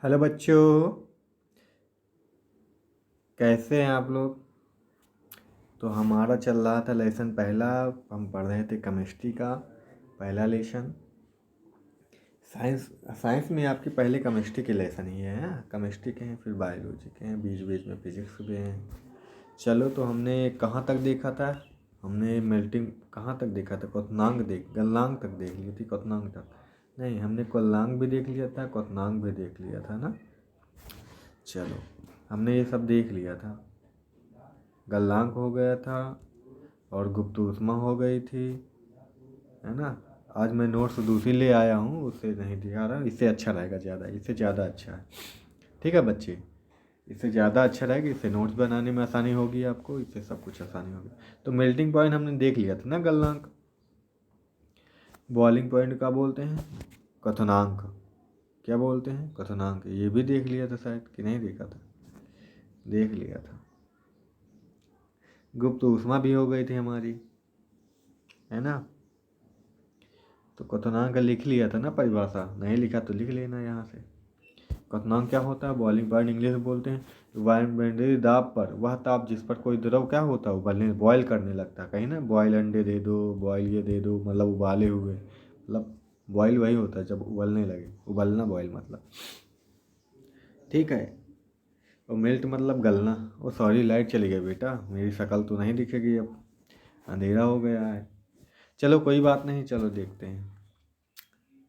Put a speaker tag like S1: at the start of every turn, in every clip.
S1: Hello बच्चों, कैसे हैं आप लोग। तो हमारा चल रहा था लेसन पहला। हम पढ़ रहे थे केमिस्ट्री का पहला लेसन। साइंस साइंस में आपके पहले केमिस्ट्री के लेसन ही है। केमिस्ट्री के हैं, फिर बायोलॉजी के हैं, बीच बीच में फिजिक्स के भी हैं। चलो, तो हमने कहाँ तक देखा था। हमने मेल्टिंग कहाँ तक देखा था, गलनांग तक देख ली थी। क्वथनांग तक नहीं, हमने कोलनांग भी देख लिया था, क्वथनांग भी देख लिया था ना। चलो, हमने ये सब देख लिया था। गलनांक हो गया था और गुप्त ऊष्मा हो गई थी, है ना। आज मैं नोट्स दूसरी ले आया हूँ, उससे नहीं दिखा रहा। इससे अच्छा रहेगा, ज़्यादा इससे ज़्यादा अच्छा है। ठीक है बच्चे, इससे ज़्यादा अच्छा रहेगा। इससे नोट्स बनाने में आसानी होगी आपको, इससे सब कुछ आसानी होगी। तो मेल्टिंग पॉइंट हमने देख लिया था ना, गलनांक। बॉइलिंग पॉइंट का बोलते हैं क्वथनांक। क्या बोलते हैं, क्वथनांक। ये भी देख लिया था शायद, कि नहीं देखा था, देख लिया था। गुप्त ऊष्मा भी हो गई थी हमारी, है ना। तो क्वथनांक लिख लिया था ना परिभाषा, नहीं लिखा तो लिख लेना यहाँ से। क्वथनांक क्या होता है, बॉइलिंग पॉइंट इंग्लिश में बोलते हैं। वायुमंडलीय दाब पर वह ताप जिस पर कोई द्रव क्या होता है, उबलने बॉयल करने लगता है। कहीं ना बॉयल अंडे दे दो, बॉयल ये दे दो, मतलब उबाले हुए, मतलब बॉयल वही होता है जब उबलने लगे। उबलना बॉयल मतलब, ठीक है। और मेल्ट मतलब गलना। ओ सॉरी, लाइट चली गई बेटा, मेरी शक्ल तो नहीं दिखेगी अब, अंधेरा हो गया है। चलो कोई बात नहीं, चलो देखते हैं।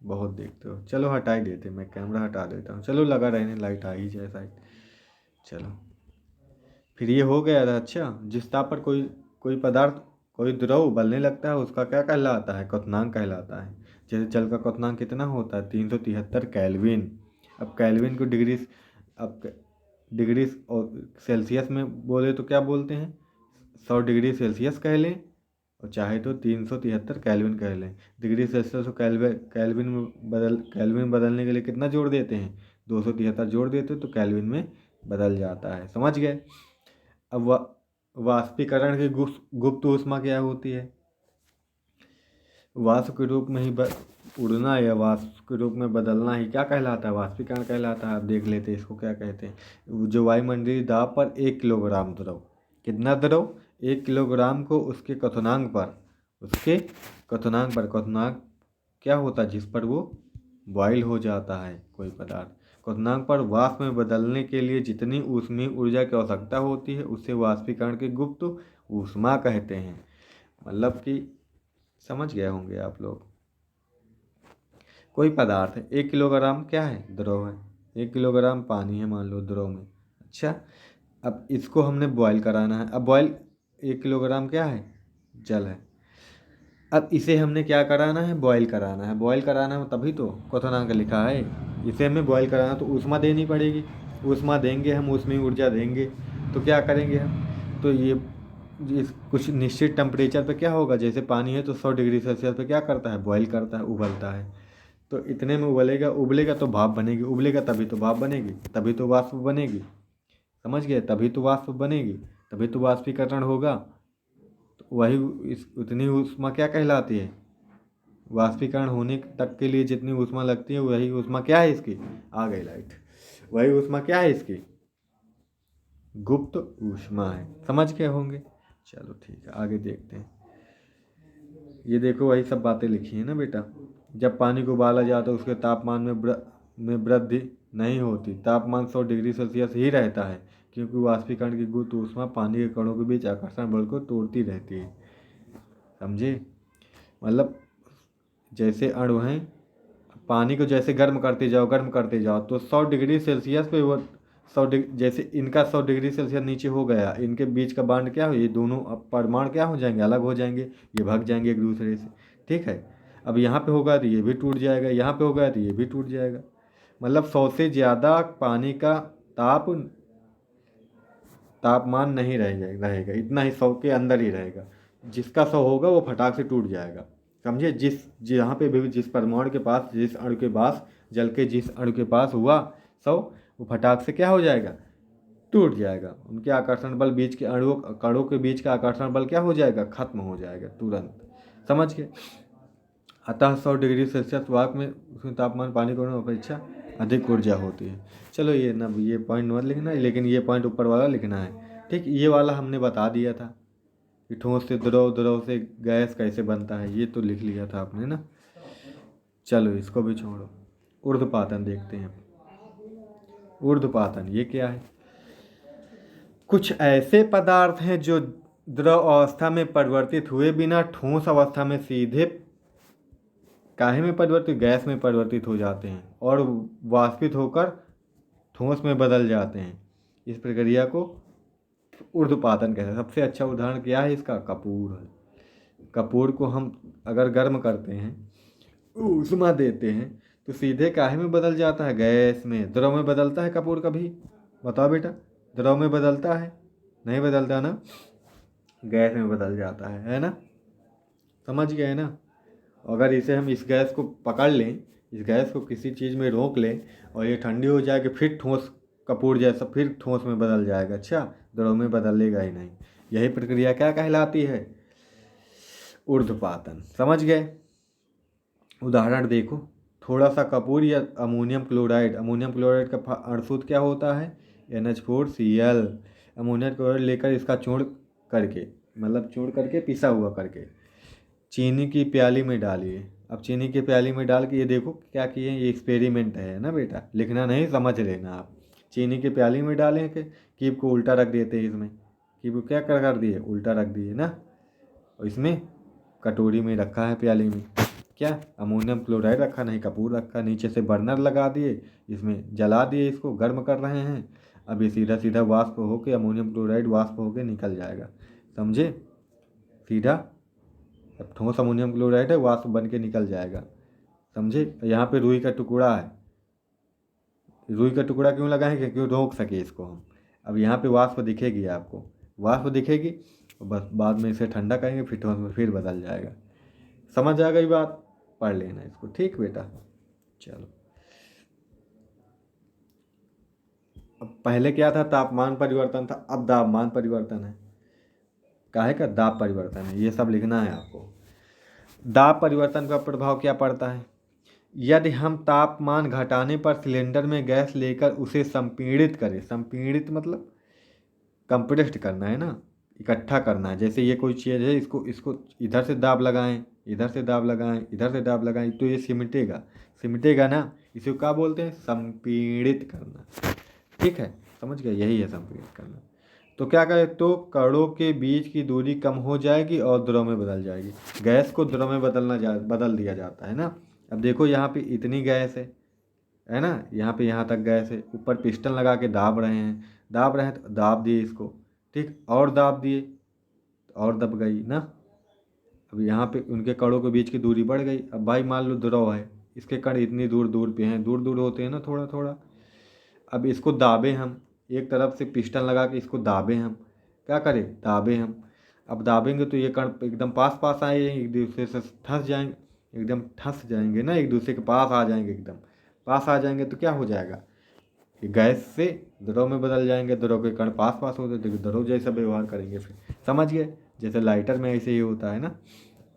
S1: बहुत देखते हो, चलो हटा ही देते, मैं कैमरा हटा देता हूँ। चलो लगा रहने, लाइट आ ही जाए शायद। चलो, फिर ये हो गया था। अच्छा, जिस ताप पर कोई कोई पदार्थ, कोई द्रव उबलने लगता है, उसका क्या कहलाता है, क्वथनांक कहलाता है। जैसे जल का क्वथनांक कितना होता है, 373 केल्विन। अब केल्विन को डिग्री, अब डिग्री और सेल्सियस में बोले तो क्या बोलते हैं, 100 डिग्री सेल्सियस कह लें, और चाहे तो 373 केल्विन कह लें। डिग्री सेल्सियस को केल्विन बदलने के लिए कितना जोड़ देते हैं, 273 जोड़ देते, तो केल्विन में बदल जाता है। समझ गए। अब वाष्पीकरण की गुप्त ऊष्मा क्या होती है। वाष्प के रूप में ही उड़ना या वाष्प के रूप में बदलना ही क्या कहलाता है, वाष्पीकरण कहलाता है। आप देख लेते हैं इसको क्या कहते हैं। जो वायुमंडलीय दाब पर 1 किलोग्राम द्रव, कितना द्रव, 1 किलोग्राम को उसके क्वथनांक क्या होता है, जिस पर वो बॉयल हो जाता है कोई पदार्थ। क्वथनांक पर वाष्प में बदलने के लिए जितनी ऊष्मीय ऊर्जा की आवश्यकता होती है, उसे वाष्पीकरण की गुप्त ऊष्मा कहते हैं। मतलब कि समझ गए होंगे आप लोग। कोई पदार्थ है, 1 किलोग्राम क्या है, द्रव है। 1 किलोग्राम पानी है मान लो द्रव में। अच्छा, अब इसको हमने बॉयल कराना है। अब बॉयल, 1 किलोग्राम क्या है, जल है। अब इसे हमने क्या कराना है, बॉयल कराना है। बॉयल कराना है तभी तो क्वथनांक लिखा है। इसे हमें बॉयल कराना, तो ऊष्मा देनी पड़ेगी। ऊष्मा देंगे हम, ऊष्मीय ऊर्जा देंगे, तो क्या करेंगे हम, तो ये इस कुछ निश्चित टेम्परेचर पे क्या होगा, जैसे पानी है तो 100 डिग्री सेल्सियस पे क्या करता है, बॉयल करता है, उबलता है। तो इतने में उबलेगा, उबलेगा तो भाप बनेगी, उबलेगा तभी तो भाप बनेगी, तभी तो वाष्प बनेगी। समझ गए, तभी तो वाष्प बनेगी, तभी तो वाष्पीकरण होगा। तो वही इस उतनी ऊष्मा क्या कहलाती है, वाष्पीकरण होने तक के लिए जितनी ऊष्मा लगती है, वही ऊष्मा क्या है इसकी, आ गई लाइट, वही ऊष्मा क्या है इसकी, गुप्त ऊष्मा है। समझ गए होंगे। चलो ठीक है, आगे देखते हैं। ये देखो, वही सब बातें लिखी है ना बेटा। जब पानी को उबाला जाता है, उसके तापमान में वृद्धि नहीं होती। तापमान 100 डिग्री सेल्सियस ही रहता है, क्योंकि वाष्पीकरण की गुप्त ऊष्मा पानी के कणों के बीच आकर्षण बल को तोड़ती रहती है। समझे, मतलब जैसे अणु हैं, पानी को जैसे गर्म करते जाओ, तो 100 डिग्री सेल्सियस पे वो जैसे इनका 100 डिग्री सेल्सियस नीचे हो गया, इनके बीच का बांड क्या हो, ये दोनों अब परमाणु क्या हो जाएंगे, अलग हो जाएंगे, ये भाग जाएंगे एक दूसरे से। ठीक है। अब यहाँ पे होगा तो ये भी टूट जाएगा, यहाँ पे होगा तो ये भी टूट जाएगा। मतलब 100 से ज़्यादा पानी का तापमान नहीं रहेगा, इतना ही 100 के अंदर ही रहेगा। जिसका 100 होगा वो फटाक से टूट जाएगा। समझे, जहाँ पे भी जिस परमाणु के पास, जिस अणु के पास, जल के जिस अणु के पास हुआ 100, वो फटाक से क्या हो जाएगा, टूट जाएगा। उनके आकर्षण बल, बीच के अणुओं कणों के बीच का आकर्षण बल क्या हो जाएगा, खत्म हो जाएगा तुरंत। समझ गए। अतः 100 डिग्री सेल्सियस वाक में उसमें तापमान पानी को अपेक्षा अधिक ऊर्जा होती है। चलो ये ना, ये पॉइंट मत लिखना है, लेकिन ये पॉइंट ऊपर वाला लिखना है। ठीक, ये वाला हमने बता दिया था कि ठोस से द्रव, द्रव से गैस कैसे बनता है, ये तो लिख लिया था आपने ना। चलो इसको भी छोड़ो, ऊर्ध्वपातन देखते हैं। ऊर्ध्वपातन ये क्या है? कुछ ऐसे पदार्थ हैं जो द्रव अवस्था में परिवर्तित हुए बिना ठोस अवस्था में सीधे काहे में परिवर्तित, गैस में परिवर्तित हो जाते हैं और वाष्पित होकर ठोस में बदल जाते हैं। इस प्रक्रिया को ऊर्ध्वपातन कहते हैं। सबसे अच्छा उदाहरण क्या है इसका? कपूर है। कपूर को हम अगर गर्म करते हैं, ऊष्मा देते हैं, तो सीधे काहे में बदल जाता है? गैस में। द्रव में बदलता है कपूर कभी? बताओ बेटा, द्रव में बदलता है? नहीं बदलता ना, गैस में बदल जाता है ना। समझ गए ना? अगर इसे हम इस गैस को पकड़ लें, इस गैस को किसी चीज़ में रोक लें और ये ठंडी हो जाएगी, फिर ठोस कपूर जैसा फिर ठोस में बदल जाएगा। अच्छा, द्रव में बदलेगा ही नहीं। यही प्रक्रिया क्या कहलाती है? ऊर्ध्वपातन। समझ गए? उदाहरण देखो, थोड़ा सा कपूर या अमोनियम क्लोराइड, अमोनियम क्लोराइड का अणुसूत्र क्या होता है? NH4Cl। अमोनियम क्लोराइड लेकर इसका चूर्ण करके, मतलब चूर्ण करके पिसा हुआ करके चीनी की प्याली में डालिए। अब चीनी की प्याली में डाल के ये देखो क्या किए, ये एक्सपेरिमेंट है ना बेटा, लिखना नहीं, समझ लेना आप। चीनी की प्याली में डालें कि कीप को उल्टा रख देते हैं इसमें, कीप को क्या कर दिए? उल्टा रख दिए ना। और इसमें कटोरी में रखा है, प्याली में क्या अमोनियम क्लोराइड रखा, नहीं कपूर रखा। नीचे से बर्नर लगा दिए, इसमें जला दिए, इसको गर्म कर रहे हैं। अब ये सीधा सीधा वाष्प होके अमोनियम क्लोराइड वाष्प होके निकल जाएगा। समझे? सीधा अब ठोस अमोनियम क्लोराइड है, वाष्प बन के निकल जाएगा। समझे? यहाँ पे रुई का टुकड़ा है, रुई का टुकड़ा क्यों लगाएं? क्योंकि रोक सके इसको हम। अब यहाँ पे वाष्प दिखेगी आपको, वाष्प दिखेगी, बस बाद में इसे ठंडा करेंगे, फिर ठोस में फिर बदल जाएगा। समझ आ गई बात? पढ़ लेना इसको। ठीक बेटा, चलो। अब पहले क्या था? तापमान परिवर्तन था, अब दाबमान परिवर्तन है। काहे का? दाब परिवर्तन है, ये सब लिखना है आपको। दाब परिवर्तन का प्रभाव क्या पड़ता है? यदि हम तापमान घटाने पर सिलेंडर में गैस लेकर उसे संपीड़ित करें, संपीड़ित मतलब कंप्रेस्ड करना है ना, इकट्ठा करना है। जैसे ये कोई चीज़ है, इसको इसको इधर से दाब लगाएं, इधर से दाब लगाएं, इधर से दाब लगाएं, तो ये सिमटेगा, सिमटेगा ना। इसे क्या बोलते हैं? संपीड़ित करना। ठीक है, समझ गए? यही है संपीड़ित करना। तो क्या करें? तो कणों के बीच की दूरी कम हो जाएगी और द्रव में बदल जाएगी। गैस को द्रव में बदल दिया जाता है ना। अब देखो यहाँ पे इतनी गैस है ना, यहाँ पे यहाँ तक गैस है, ऊपर पिस्टन लगा के दाब रहे हैं, दाब रहे हैं तो दाब दिए इसको, ठीक, और दाब दिए और दब गई ना। अब यहाँ पे उनके कणों के बीच की दूरी बढ़ गई। अब भाई मान लो द्रव है, इसके कण इतनी दूर दूर पे हैं, दूर दूर होते हैं ना थोड़ा थोड़ा। अब इसको दाबे हम, एक तरफ से पिस्टन लगा के इसको दाबे हम, क्या करें? दाबे हम। अब दाबेंगे तो ये कण एकदम पास पास आए, एक दूसरे से ठस जाएंगे, एकदम ठस जाएंगे ना, एक दूसरे के पास आ जाएंगे, एकदम पास आ जाएंगे तो क्या हो जाएगा? कि गैस से द्रव में बदल जाएंगे, द्रव के कण पास पास होते तो द्रव जैसा व्यवहार करेंगे। फिर समझ गए? जैसे लाइटर में ऐसे ही होता है ना,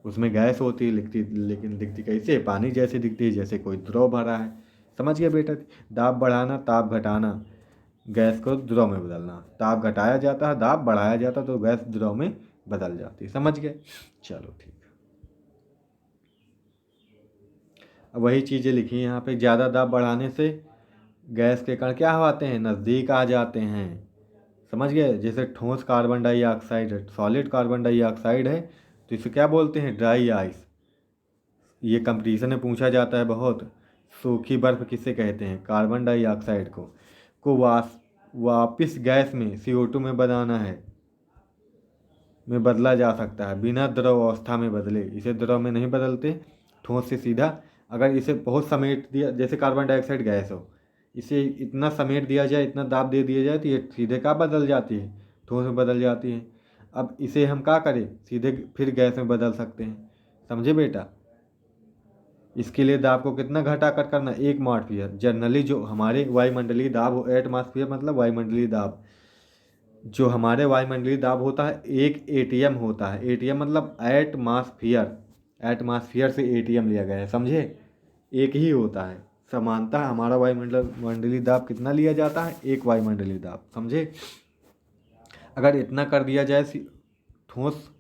S1: उसमें गैस होती है लिखती, लेकिन दिखती कैसे? पानी जैसे दिखती है, जैसे कोई द्रव भरा है। समझ गए बेटा? दाब बढ़ाना, ताप घटाना, गैस को द्रव में बदलना। ताप घटाया जाता है, दाब बढ़ाया जाता है, तो गैस द्रव में बदल जाती है। समझ गए? चलो ठीक। अब वही चीज़ें लिखी हैं यहाँ पे। ज़्यादा दाब बढ़ाने से गैस के कण क्या आते हैं? नज़दीक आ जाते हैं। समझ गए? जैसे ठोस कार्बन डाइऑक्साइड है, सॉलिड कार्बन डाइऑक्साइड है, तो इसे क्या बोलते हैं? Dry ice. ये कंपटीशन में पूछा जाता है बहुत। सूखी बर्फ किसे कहते हैं? कार्बन डाइऑक्साइड को वापिस गैस में CO2 में बनाना है, में बदला जा सकता है, बिना द्रव अवस्था में बदले। इसे द्रव में नहीं बदलते, ठोस से सीधा। अगर इसे बहुत समेट दिया, जैसे कार्बन डाइऑक्साइड गैस हो, इसे इतना समेट दिया जाए, इतना दाब दे दिया जाए, तो ये सीधे का बदल जाती है? ठोस में बदल जाती है। अब इसे हम क्या करें? सीधे फिर गैस में बदल सकते हैं। समझे बेटा? इसके लिए दाब को कितना घटा कर करना? 1 एटमॉस्फेयर। जनरली जो हमारे वायुमंडलीय दाब हो, एटमॉस्फेयर मतलब वायुमंडलीय दाब, जो हमारे वायुमंडलीय दाब होता है 1 ATM होता है। ATM मतलब एटमॉस्फेयर, एटमॉस्फेयर से ATM लिया गया है। समझे? एक ही होता है। समानता हमारा वायुमंडलीय दाब कितना लिया जाता है, 1 वायुमंडलीय दाब, समझे। अगर इतना कर दिया जाए ठोस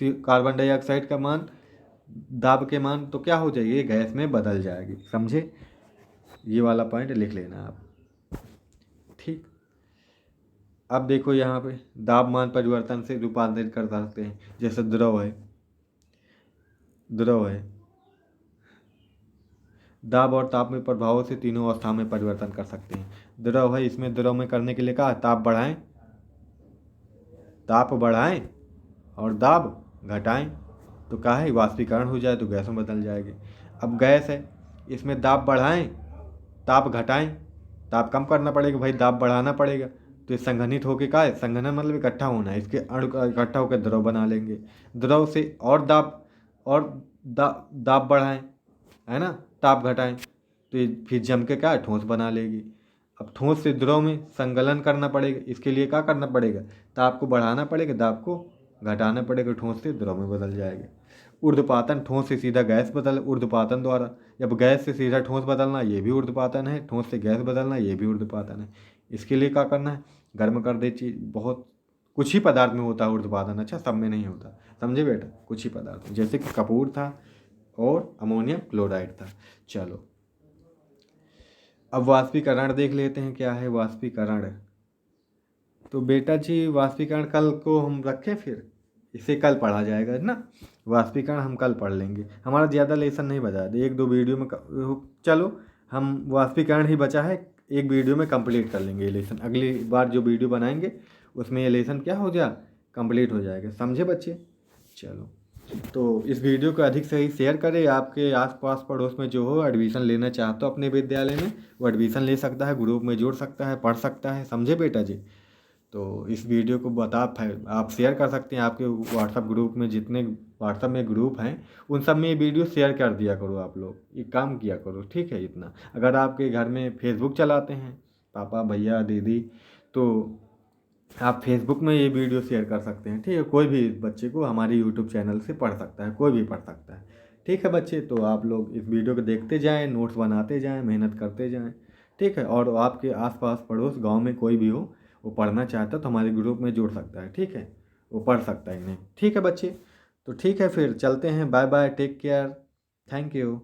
S1: कार्बन डाइऑक्साइड का मान, दाब के मान, तो क्या हो जाएगी, ये गैस में बदल जाएगी, समझे। ये वाला पॉइंट लिख लेना आप, ठीक। अब देखो यहाँ पे दाब मान परिवर्तन से रूपांतरित कर सकते हैं, जैसे द्रव है, दाब और ताप में प्रभावों से तीनों अवस्थाओं में परिवर्तन कर सकते हैं। द्रव है, इसमें द्रव में करने के लिए कहा ताप बढ़ाएं और दाब घटाएं, तो कहा है वाष्पीकरण हो जाए तो गैस में बदल जाएगी। अब गैस है, इसमें दाब बढ़ाएं ताप घटाएं, ताप कम करना पड़ेगा भाई, दाब बढ़ाना पड़ेगा, तो ये संघनित होकर का है, संघनन मतलब इकट्ठा होना है, इसके अणु इकट्ठा होकर द्रव बना लेंगे। द्रव से और दाब बढ़ाएं, है ना, ताप घटाएं, तो ये फिर जम के क्या है, ठोस बना लेगी। अब ठोस से द्रव में संगलन करना पड़ेगा, इसके लिए क्या करना पड़ेगा, ताप को बढ़ाना पड़ेगा, दाब को घटाना पड़ेगा, ठोस से द्रव में बदल जाएगा। ऊर्ध्वपातन, ठोस से सीधा गैस बदल ऊर्ध्वपातन द्वारा। जब गैस से सीधा ठोस बदलना ये भी ऊर्ध्वपातन है, ठोस से गैस बदलना ये भी ऊर्ध्वपातन है। इसके लिए क्या करना है, गर्म कर दे चीज, बहुत कुछ ही पदार्थ में होता है ऊर्ध्वपातन, अच्छा सब में नहीं होता, समझे बेटा, कुछ ही पदार्थ, जैसे कि कपूर था और अमोनियम क्लोराइड था। चलो अब वाष्पीकरण देख लेते हैं, क्या है वाष्पीकरण। तो बेटा जी वाष्पीकरण कल को हम रखें, फिर इसे कल पढ़ा जाएगा ना, वाष्पीकरण हम कल पढ़ लेंगे, हमारा ज़्यादा लेसन नहीं बचा, 1-2 वीडियो में चलो हम वाष्पीकरण ही बचा है, एक वीडियो में कंप्लीट कर लेंगे ये लेसन, अगली बार जो वीडियो बनाएंगे उसमें ये लेसन क्या हो जाए, कंप्लीट हो जाएगा, समझे बच्चे। चलो तो इस वीडियो को अधिक से अधिक शेयर करें, आपके आसपास पड़ोस में जो हो एडमिशन लेना चाहता हो अपने विद्यालय में, वो एडमिशन ले सकता है, ग्रुप में जोड़ सकता है, पढ़ सकता है, समझे बेटा जी। तो इस वीडियो को आप शेयर कर सकते हैं, आपके व्हाट्सअप ग्रुप में जितने व्हाट्सअप में ग्रुप हैं उन सब में ये वीडियो शेयर कर दिया करो, आप लोग ये काम किया करो, ठीक है। इतना अगर आपके घर में फेसबुक चलाते हैं पापा भैया दीदी, तो आप फेसबुक में ये वीडियो शेयर कर सकते हैं, ठीक है। कोई भी बच्चे को हमारे यूट्यूब चैनल से पढ़ सकता है, कोई भी पढ़ सकता है, ठीक है बच्चे। तो आप लोग इस वीडियो को देखते जाएं, नोट्स बनाते जाएं, मेहनत करते जाएं, ठीक है। और आपके आसपास पड़ोस गांव में कोई भी हो वो पढ़ना चाहता है तो हमारे ग्रुप में जुड़ सकता है, ठीक है, वो पढ़ सकता है इन्हें, ठीक है बच्चे। तो ठीक है फिर चलते हैं, bye bye, take care, thank you.